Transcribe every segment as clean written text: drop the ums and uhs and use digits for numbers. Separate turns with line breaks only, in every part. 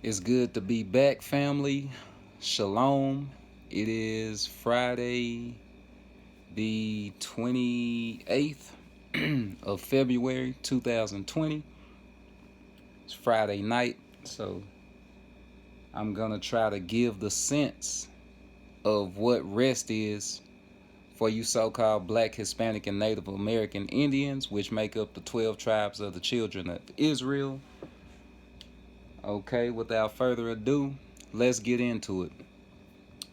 It's good to be back, family. Shalom. It is Friday, the 28th of February 2020. It's Friday night, so I'm going to try to give the sense of what rest is for you so-called Black, Hispanic, and Native American Indians, which make up the 12 tribes of the children of Israel. Okay, without further ado, let's get into it.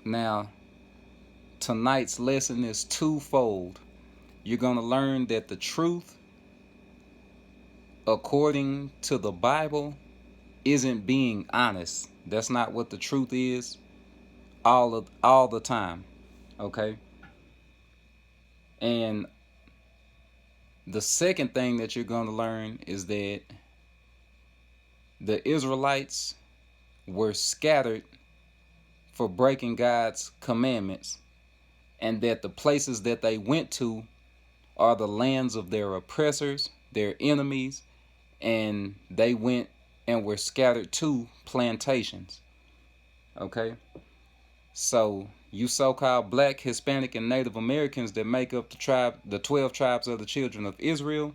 Now, tonight's lesson is twofold. You're going to learn that the truth, according to the Bible, isn't being honest. That's not what the truth is all the time. Okay? And the second thing that you're going to learn is that the Israelites were scattered for breaking God's commandments, and that the places that they went to are the lands of their oppressors, their enemies, and they went and were scattered to plantations. Okay? So, you so-called Black, Hispanic, and Native Americans that make up the 12 tribes of the children of Israel,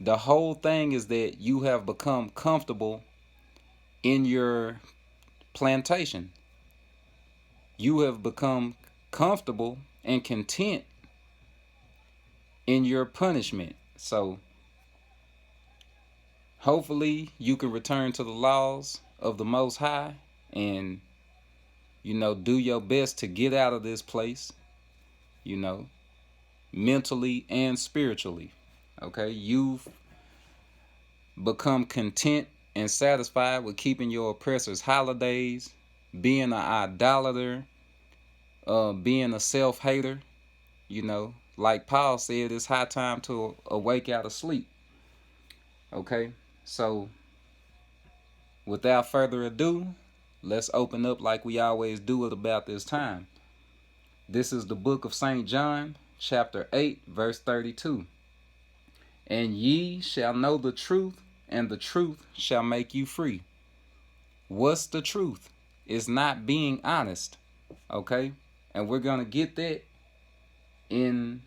the whole thing is that you have become comfortable in your plantation. You have become comfortable and content in your punishment. So, hopefully you can return to the laws of the Most High and, do your best to get out of this place, mentally and spiritually. Okay? You've become content and satisfied with keeping your oppressors' holidays, being an idolater, being a self-hater. Like Paul said, it's high time to awake out of sleep. Okay? So, without further ado, let's open up like we always do at about this time. This is the book of St. John, chapter 8, verse 32. And ye shall know the truth, and the truth shall make you free. What's the truth? It's not being honest. Okay? And we're going to get that in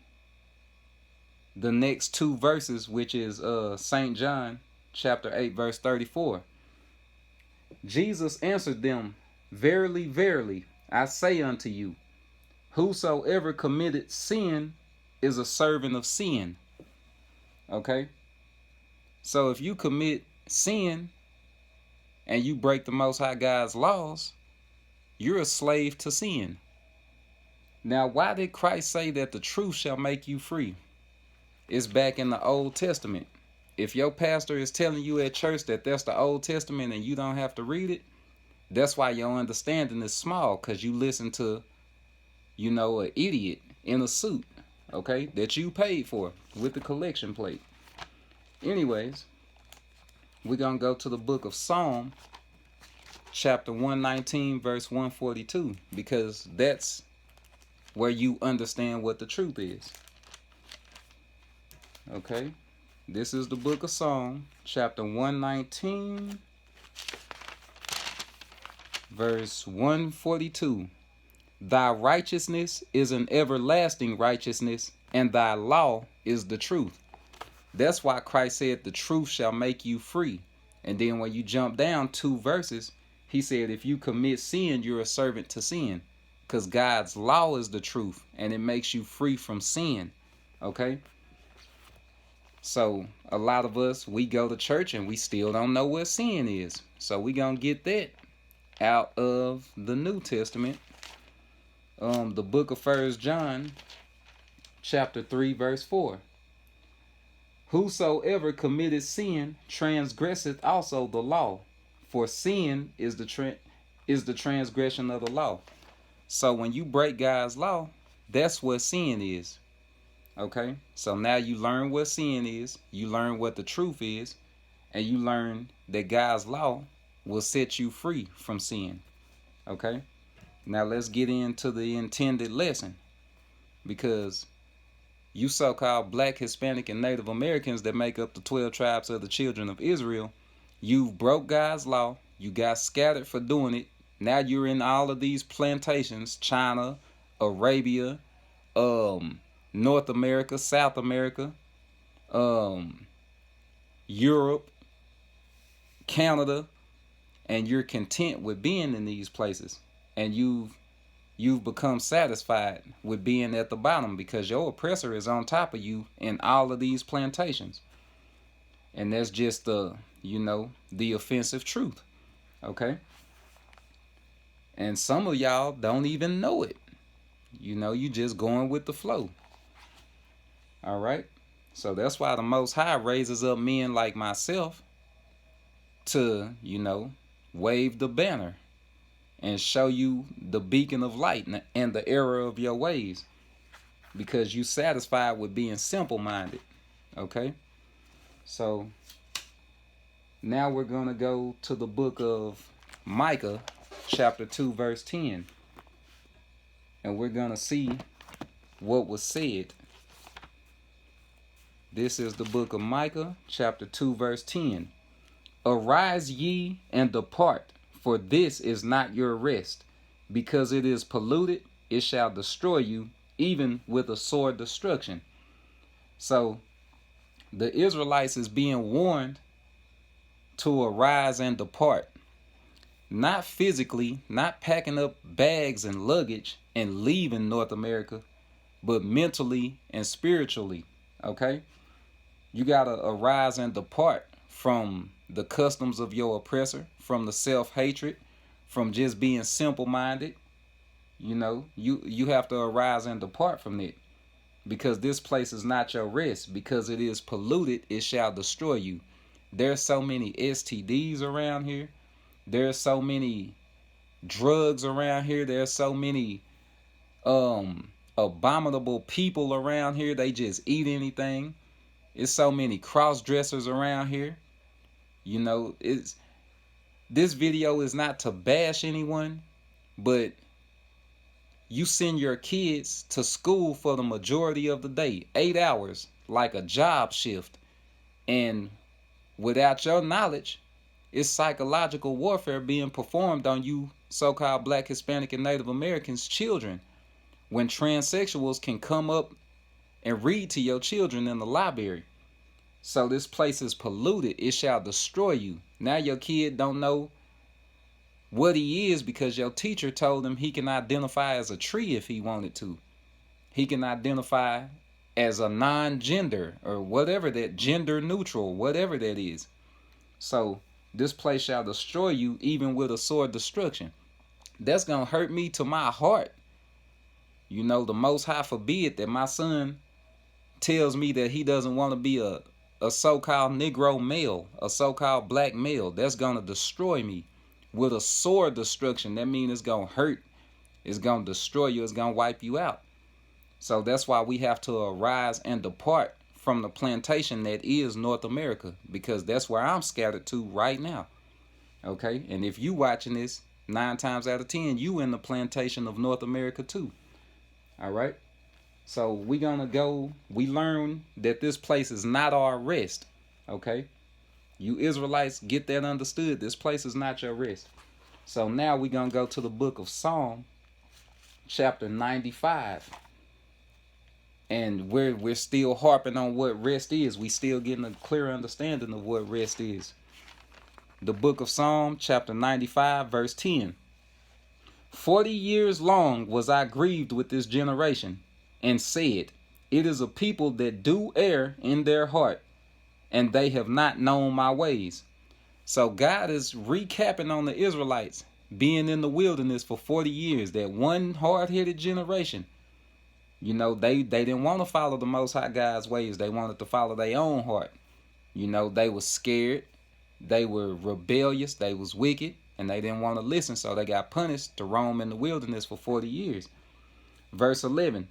the next two verses, which is St. John, chapter 8, verse 34. Jesus answered them, Verily, verily, I say unto you, whosoever committed sin is a servant of sin. Okay? So if you commit sin and you break the Most High God's laws, you're a slave to sin. Now, why did Christ say that the truth shall make you free? It's back in the Old Testament. If your pastor is telling you at church that that's the Old Testament and you don't have to read it, that's why your understanding is small, because you listen to, an idiot in a suit, okay, that you paid for with the collection plate. Anyways, we're going to go to the book of Psalm, chapter 119, verse 142, because that's where you understand what the truth is. Okay? This is the book of Psalm, chapter 119, verse 142. Thy righteousness is an everlasting righteousness, and thy law is the truth. That's why Christ said the truth shall make you free. And then when you jump down two verses, he said if you commit sin, you're a servant to sin. Because God's law is the truth, and it makes you free from sin. Okay? So, a lot of us, we go to church and we still don't know what sin is. So, we're going to get that out of the New Testament. The book of 1 John, chapter 3, verse 4. Whosoever committed sin transgresseth also the law, for sin is the transgression of the law. So when you break God's law, that's what sin is. Okay? So now you learn what sin is, you learn what the truth is, and you learn that God's law will set you free from sin. Okay? Now let's get into the intended lesson, because you so-called Black, Hispanic, and Native Americans that make up the 12 tribes of the children of Israel, you've broke God's law, You got scattered for doing it. Now you're in all of these plantations, China, Arabia, North America, South America, Europe, Canada, and you're content with being in these places. And you've become satisfied with being at the bottom because your oppressor is on top of you in all of these plantations. And that's just the offensive truth. Okay? And some of y'all don't even know it. You just going with the flow. All right? So that's why the Most High raises up men like myself to, wave the banner and show you the beacon of light and the error of your ways, because you satisfied with being simple-minded. Okay? So now we're going to go to the book of Micah, chapter 2, verse 10. And we're going to see what was said. This is the book of Micah, chapter 2, verse 10. Arise ye and depart, for this is not your rest. Because it is polluted, it shall destroy you, even with a sword destruction. So the Israelites is being warned to arise and depart. Not physically, not packing up bags and luggage and leaving North America, but mentally and spiritually. Okay? You got to arise and depart from the customs of your oppressor, from the self-hatred, from just being simple-minded. You have to arise and depart from it, because this place is not your rest. Because it is polluted, it shall destroy you. There's so many STDs around here. There's so many drugs around here. There's so many abominable people around here. They just eat anything. It's so many cross-dressers around here. This video is not to bash anyone, but you send your kids to school for the majority of the day, 8 hours, like a job shift. And without your knowledge, it's psychological warfare being performed on you so-called Black, Hispanic, and Native Americans' children, when transsexuals can come up and read to your children in the library. So this place is polluted. It shall destroy you. Now your kid don't know what he is because your teacher told him he can identify as a tree if he wanted to. He can identify as a non-gender or whatever that, gender neutral, whatever that is. So this place shall destroy you, even with a sword destruction. That's going to hurt me to my heart. The Most High forbid that my son tells me that he doesn't want to be a so-called Negro male, a so-called black male. That's going to destroy me with a sword destruction. That means it's going to hurt. It's going to destroy you. It's going to wipe you out. So that's why we have to arise and depart from the plantation that is North America, because that's where I'm scattered to right now. Okay? And if you watching this, 9 times out of 10, you in the plantation of North America too. All right? So we learn that this place is not our rest. Okay? You Israelites, get that understood. This place is not your rest. So now we're going to go to the book of Psalm, chapter 95. And we're still harping on what rest is. We still getting a clear understanding of what rest is. The book of Psalm, chapter 95, verse 10. 40 years long was I grieved with this generation, and said, it is a people that do err in their heart, and they have not known my ways. So God is recapping on the Israelites being in the wilderness for 40 years, that one hard-headed generation. They didn't want to follow the Most High God's ways. They wanted to follow their own heart. They were scared. They were rebellious. They was wicked. And they didn't want to listen. So they got punished to roam in the wilderness for 40 years. Verse 11.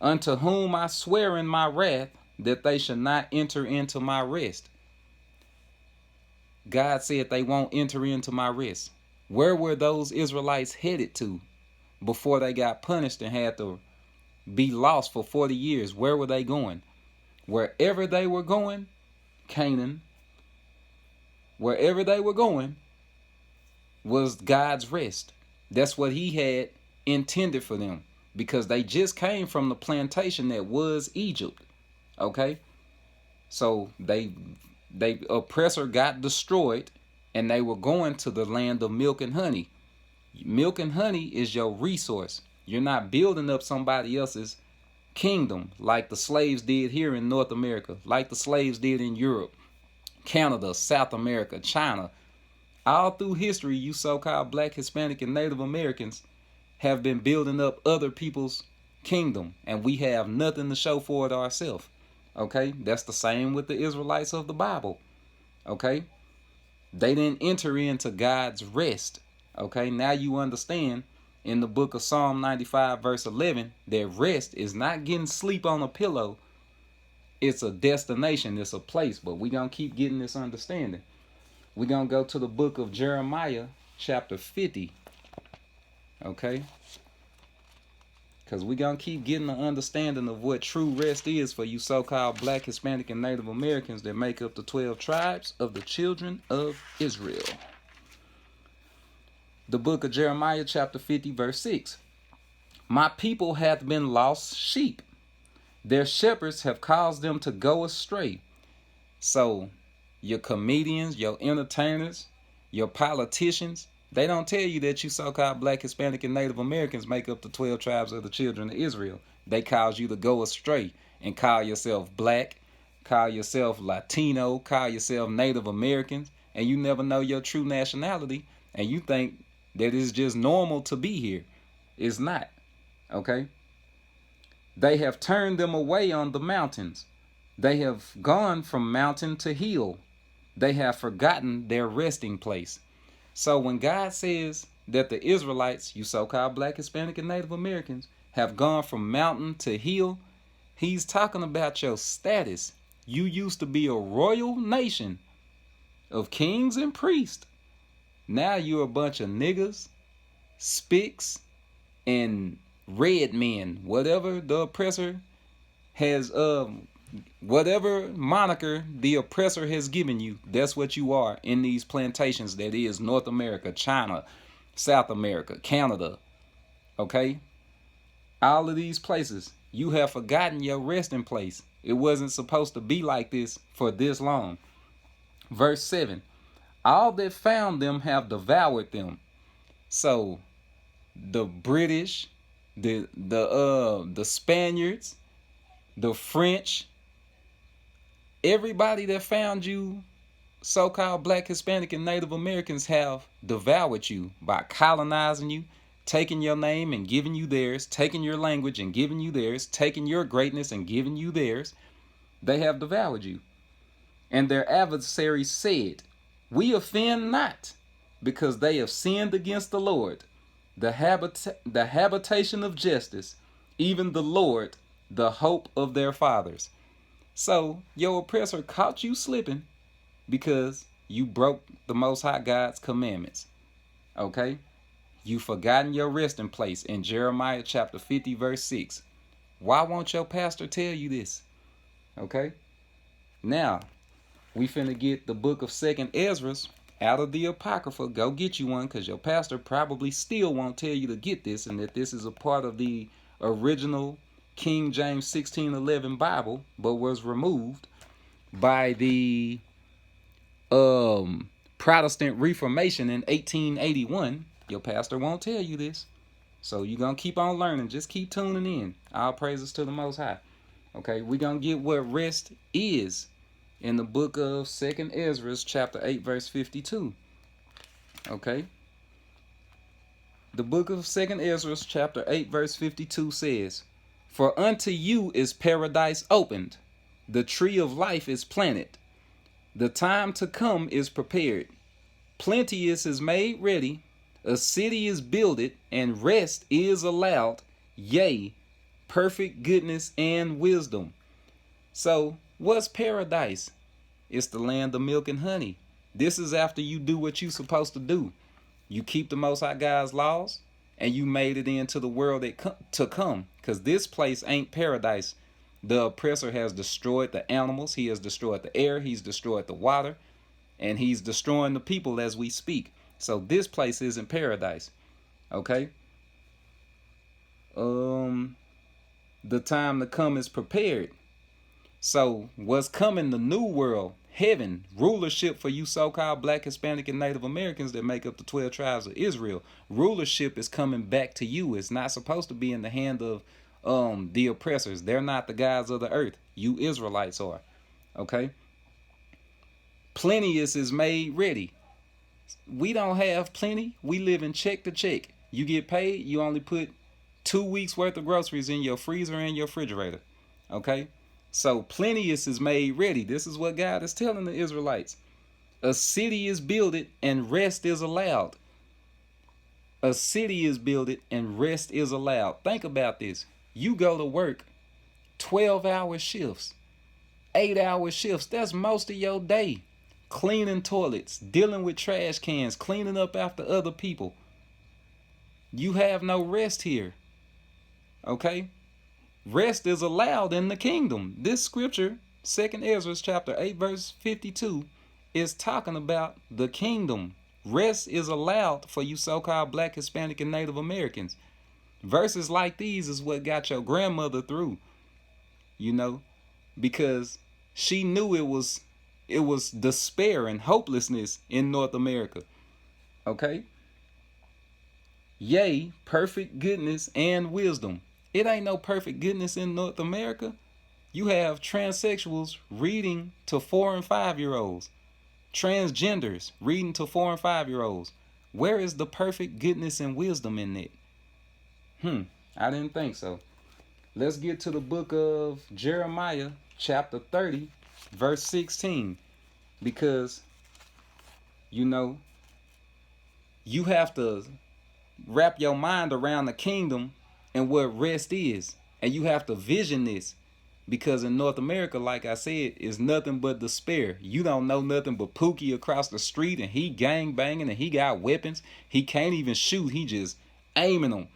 Unto whom I swear in my wrath that they should not enter into my rest. God said they won't enter into my rest. Where were those Israelites headed to before they got punished and had to be lost for 40 years? Where were they going? Wherever they were going, Canaan. Wherever they were going, was God's rest. That's what he had intended for them, because they just came from the plantation that was Egypt. Okay? So they oppressor got destroyed, and they were going to the land of milk and honey. Milk and honey is your resource. You're not building up somebody else's kingdom like the slaves did here in North America, like the slaves did in Europe, Canada, South America, China. All through history, you so-called Black, Hispanic, and Native Americans have been building up other people's kingdom, and we have nothing to show for it ourselves. Okay? That's the same with the Israelites of the Bible. Okay? They didn't enter into God's rest. Okay? Now you understand in the book of Psalm 95 verse 11 that rest is not getting sleep on a pillow. It's a destination. It's a place. But we're going to keep getting this understanding. We're going to go to the book of Jeremiah chapter 50. Okay? Because we're going to keep getting an understanding of what true rest is for you so-called Black, Hispanic, and Native Americans that make up the 12 tribes of the children of Israel. The book of Jeremiah chapter 50 verse 6. My people hath been lost sheep. Their shepherds have caused them to go astray. So your comedians, your entertainers, your politicians, they don't tell you that you so-called Black, Hispanic, and Native Americans make up the 12 tribes of the children of Israel. They cause you to go astray and call yourself Black, call yourself Latino, call yourself Native Americans, and you never know your true nationality, and you think that it's just normal to be here. It's not. Okay? They have turned them away on the mountains. They have gone from mountain to hill. They have forgotten their resting place. So when God says that the Israelites, you so-called Black, Hispanic, and Native Americans, have gone from mountain to hill, he's talking about your status. You used to be a royal nation of kings and priests. Now you're a bunch of niggas, spicks, and red men. Whatever the oppressor has, whatever moniker the oppressor has given you, that's what you are in these plantations that is North America, China, South America, Canada. Okay? All of these places, you have forgotten your resting place. It wasn't supposed to be like this for this long. Verse 7. All that found them have devoured them. So the British, the Spaniards, the French, everybody that found you, so-called Black, Hispanic, and Native Americans, have devoured you by colonizing you, taking your name and giving you theirs, taking your language and giving you theirs, taking your greatness and giving you theirs. They have devoured you. And their adversaries said, we offend not, because they have sinned against the Lord, the habitation of justice, even the Lord, the hope of their fathers. So your oppressor caught you slipping because you broke the Most High God's commandments. Okay? You forgotten your resting place in Jeremiah chapter 50 verse 6. Why won't your pastor tell you this? Okay? Now, we finna get the book of 2nd Ezra out of the Apocrypha. Go get you one, because your pastor probably still won't tell you to get this, and that this is a part of the original King James 1611 Bible, but was removed by the Protestant Reformation in 1881. Your pastor won't tell you this. So you're going to keep on learning. Just keep tuning in. All praises to the Most High. Okay, we're going to get what rest is in the book of 2nd Ezra chapter 8 verse 52. Okay. The book of 2nd Ezra chapter 8 verse 52 says, for unto you is paradise opened, the tree of life is planted, the time to come is prepared, plenteous is made ready, a city is builded, and rest is allowed, yea, perfect goodness and wisdom. So what's paradise? It's the land of milk and honey. This is after you do what you're supposed to do. You keep the Most High God's laws, and you made it into the world to come. Because this place ain't paradise. The oppressor has destroyed the animals. He has destroyed the air. He's destroyed the water. And he's destroying the people as we speak. So this place isn't paradise. Okay. The time to come is prepared. So what's coming? The new world, heaven, rulership for you so-called Black, Hispanic, and Native Americans that make up the 12 tribes of Israel. Rulership is coming back to you. It's not supposed to be in the hand of the oppressors. They're not the gods of the earth. You Israelites are. Okay. Plenteous is made ready. We don't have plenty. We live in check to check. You get paid, you only put 2 weeks worth of groceries in your freezer and your refrigerator. Okay. So plenteous is made ready. This is what God is telling the Israelites. A city is builded and rest is allowed. A city is builded and rest is allowed. Think about this. You go to work 12-hour shifts, 8-hour shifts. That's most of your day. Cleaning toilets, dealing with trash cans, cleaning up after other people. You have no rest here. Okay? Rest is allowed in the kingdom. This scripture, 2nd Ezra chapter 8 verse 52, is talking about the kingdom. Rest is allowed for you so-called Black, Hispanic, and Native Americans. Verses like these is what got your grandmother through, because she knew it was despair and hopelessness in North America. Okay? Yea, perfect goodness and wisdom. It ain't no perfect goodness in North America. You have transsexuals reading to 4 and 5-year-olds. Transgenders reading to 4 and 5-year-olds. Where is the perfect goodness and wisdom in it? I didn't think so. Let's get to the book of Jeremiah, chapter 30, verse 16. Because, you have to wrap your mind around the kingdom and what rest is. And you have to vision this. Because in North America, like I said, is nothing but despair. You don't know nothing but Pookie across the street and he gang banging and he got weapons. He can't even shoot. He just aiming them.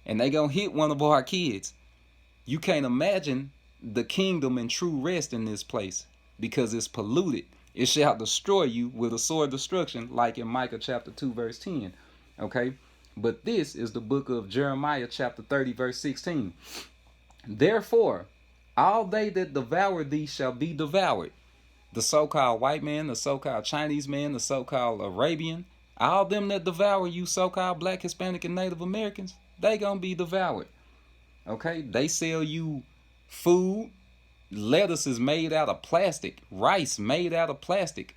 And they gonna hit one of our kids. You can't imagine the kingdom and true rest in this place because it's polluted. It shall destroy you with a sword of destruction, like in Micah chapter 2 verse 10. Okay? But this is the book of Jeremiah chapter 30 verse 16. Therefore, all they that devour thee shall be devoured. The so-called white man, the so-called Chinese man, the so-called Arabian, all them that devour you so-called Black, Hispanic, and Native Americans, they gonna be devoured. Okay? They sell you food. Lettuce is made out of plastic. Rice made out of plastic.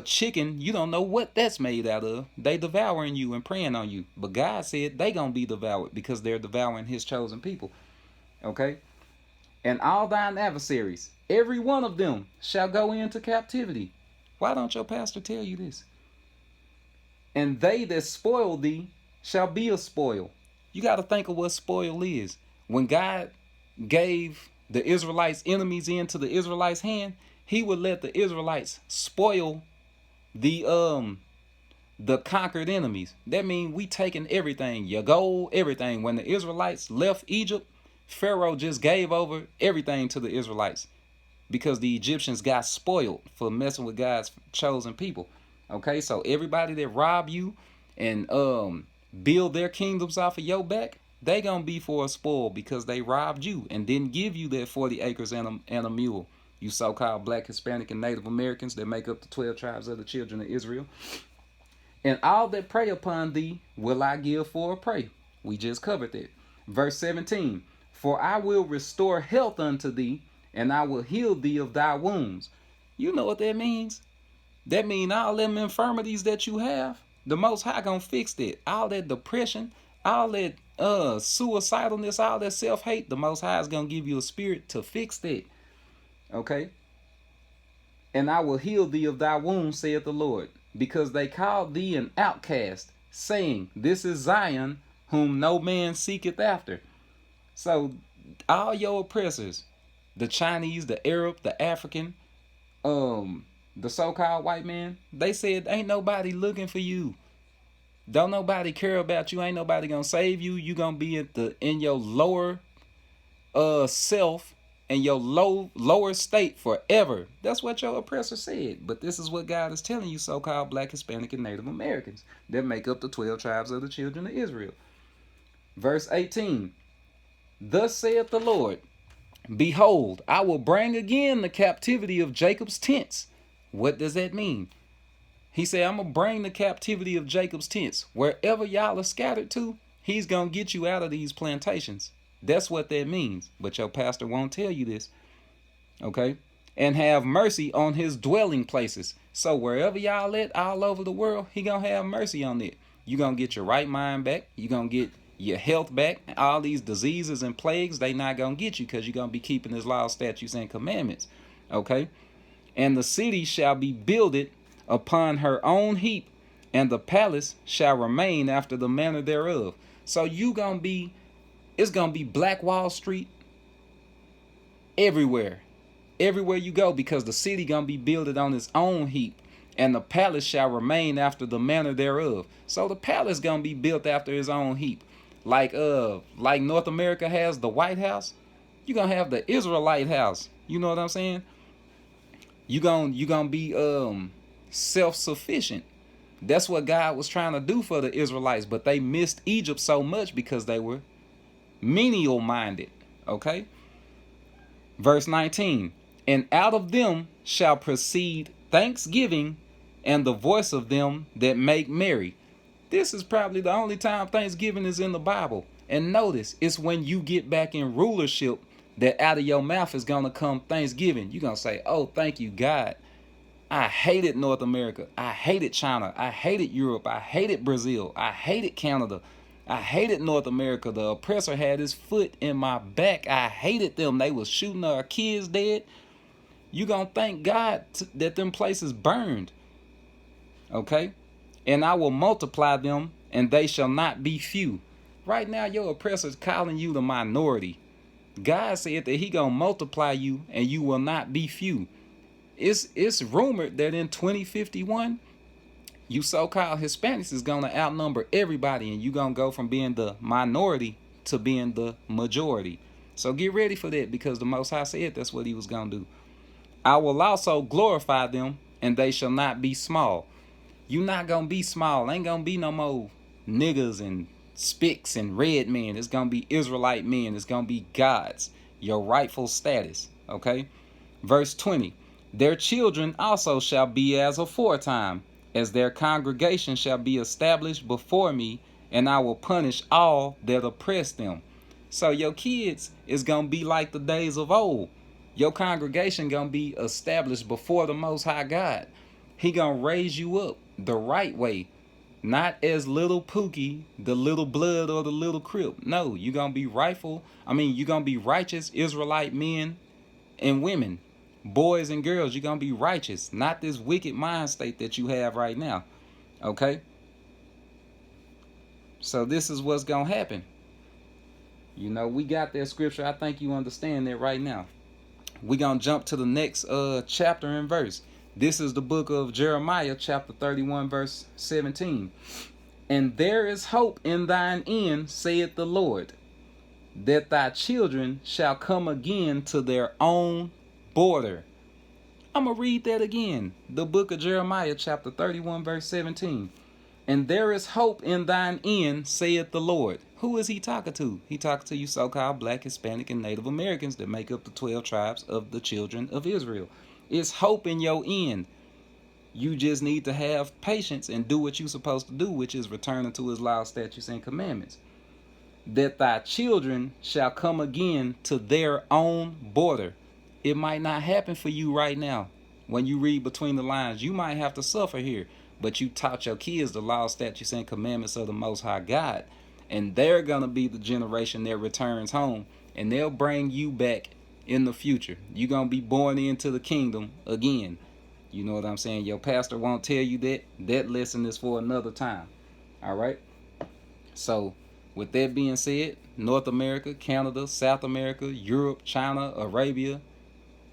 Chicken, you don't know what that's made out of. They devouring you and preying on you. But God said they gonna be devoured because they're devouring his chosen people. Okay? And all thine adversaries, every one of them shall go into captivity. Why don't your pastor tell you this? And they that spoil thee shall be a spoil. You got to think of what spoil is. When God gave the Israelites' enemies into the Israelites' hand, he would let the Israelites spoil the conquered enemies. That means we taking everything, your gold, everything. When the Israelites left Egypt, Pharaoh just gave over everything to the Israelites because the Egyptians got spoiled for messing with God's chosen people. Okay, so everybody that rob you and build their kingdoms off of your back, they gonna be for a spoil because they robbed you and didn't give you that 40 acres and a mule. You so-called Black, Hispanic, and Native Americans that make up the 12 tribes of the children of Israel. And all that prey upon thee will I give for a prey. We just covered that. Verse 17. For I will restore health unto thee, and I will heal thee of thy wounds. You know what that means? That means all them infirmities that you have, the Most High gonna fix that. All that depression, all that suicidalness, all that self-hate, the Most High is gonna give you a spirit to fix that. Okay? And I will heal thee of thy wounds, saith the Lord, because they called thee an outcast, saying, This is Zion, whom no man seeketh after. So all your oppressors, the Chinese, the Arab, the African, the so-called white man, they said ain't nobody looking for you. Don't nobody care about you. Ain't nobody gonna save you. You gonna be in your lower self and your lower state forever. That's what your oppressor said. But this is what God is telling you, so-called Black, Hispanic, and Native Americans that make up the 12 tribes of the children of Israel. Verse 18. Thus saith the Lord, behold, I will bring again the captivity of Jacob's tents. What does that mean? He said, I'm going to bring the captivity of Jacob's tents. Wherever y'all are scattered to, he's going to get you out of these plantations. That's what that means. But your pastor won't tell you this. Okay? And have mercy on his dwelling places. So wherever y'all at all over the world, he going to have mercy on it. You're going to get your right mind back. You're going to get your health back. All these diseases and plagues, they not going to get you because you're going to be keeping his laws, statutes, and commandments. Okay? And the city shall be builded upon her own heap, and the palace shall remain after the manner thereof. So it's gonna be Black Wall Street everywhere you go, because the city gonna be builded on its own heap, and the palace shall remain after the manner thereof. So the palace gonna be built after its own heap, like North America has the White House. You gonna have the Israelite house. You know what I'm saying? You gonna be self-sufficient. That's what God was trying to do for the Israelites, but they missed Egypt so much because they were menial minded. Okay? Verse 19. And out of them shall proceed thanksgiving and the voice of them that make merry. This is probably the only time Thanksgiving is in the Bible. And notice, it's when you get back in rulership that out of your mouth is going to come thanksgiving. You're going to say, oh, thank you, God. I hated North America. I hated China. I hated Europe. I hated Brazil. I hated Canada. I hated North America. The oppressor had his foot in my back. I hated them. They was shooting our kids dead. You gonna thank God that them places burned. Okay? And I will multiply them, and they shall not be few. Right now, your oppressor's calling you the minority. God said that he gonna multiply you, and you will not be few. It's rumored that in 2051, you so-called Hispanics is gonna outnumber everybody, and you gonna go from being the minority to being the majority. So get ready for that, because the Most High said that's what he was gonna do. I will also glorify them, and they shall not be small. You not gonna be small. Ain't gonna be no more niggas and spicks and red men. It's gonna be Israelite men. It's gonna be gods. Your rightful status. Okay? Verse 20. Their children also shall be as aforetime, as their congregation shall be established before me, and I will punish all that oppress them. So your kids is gonna be like the days of old. Your congregation gonna be established before the Most High God. He gonna raise you up the right way, not as little Pookie, the little blood, or the little Crip. No, you're gonna be you're gonna be righteous Israelite men and women, boys and girls. You're gonna be righteous, not this wicked mind state that you have right now. Okay? So this is what's gonna happen. You know, we got that scripture. I think you understand that right now. We're gonna jump to the next chapter and verse. This is the book of Jeremiah, chapter 31, verse 17. And there is hope in thine end, saith the Lord, that thy children shall come again to their own border. I'm going to read that again. The book of Jeremiah, chapter 31, verse 17. And there is hope in thine end, saith the Lord. Who is he talking to? He talking to you so-called Black, Hispanic, and Native Americans that make up the 12 tribes of the children of Israel. It's hope in your end. You just need to have patience and do what you're supposed to do, which is return unto his laws, statutes, and commandments. That thy children shall come again to their own border. It might not happen for you right now. When you read between the lines, you might have to suffer here. But you taught your kids the laws, statutes, and commandments of the Most High God. And they're going to be the generation that returns home. And they'll bring you back in the future. You're going to be born into the kingdom again. You know what I'm saying? Your pastor won't tell you that. That lesson is for another time. All right? So, with that being said, North America, Canada, South America, Europe, China, Arabia,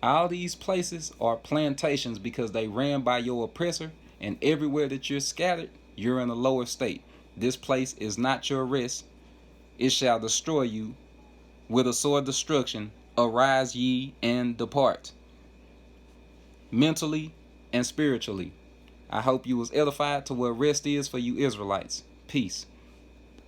all these places are plantations because they ran by your oppressor. And everywhere that you're scattered, you're in a lower state. This place is not your rest. It shall destroy you with a sword of destruction arise ye and depart, mentally and spiritually. I hope you was edified to where rest is for you Israelites. Peace.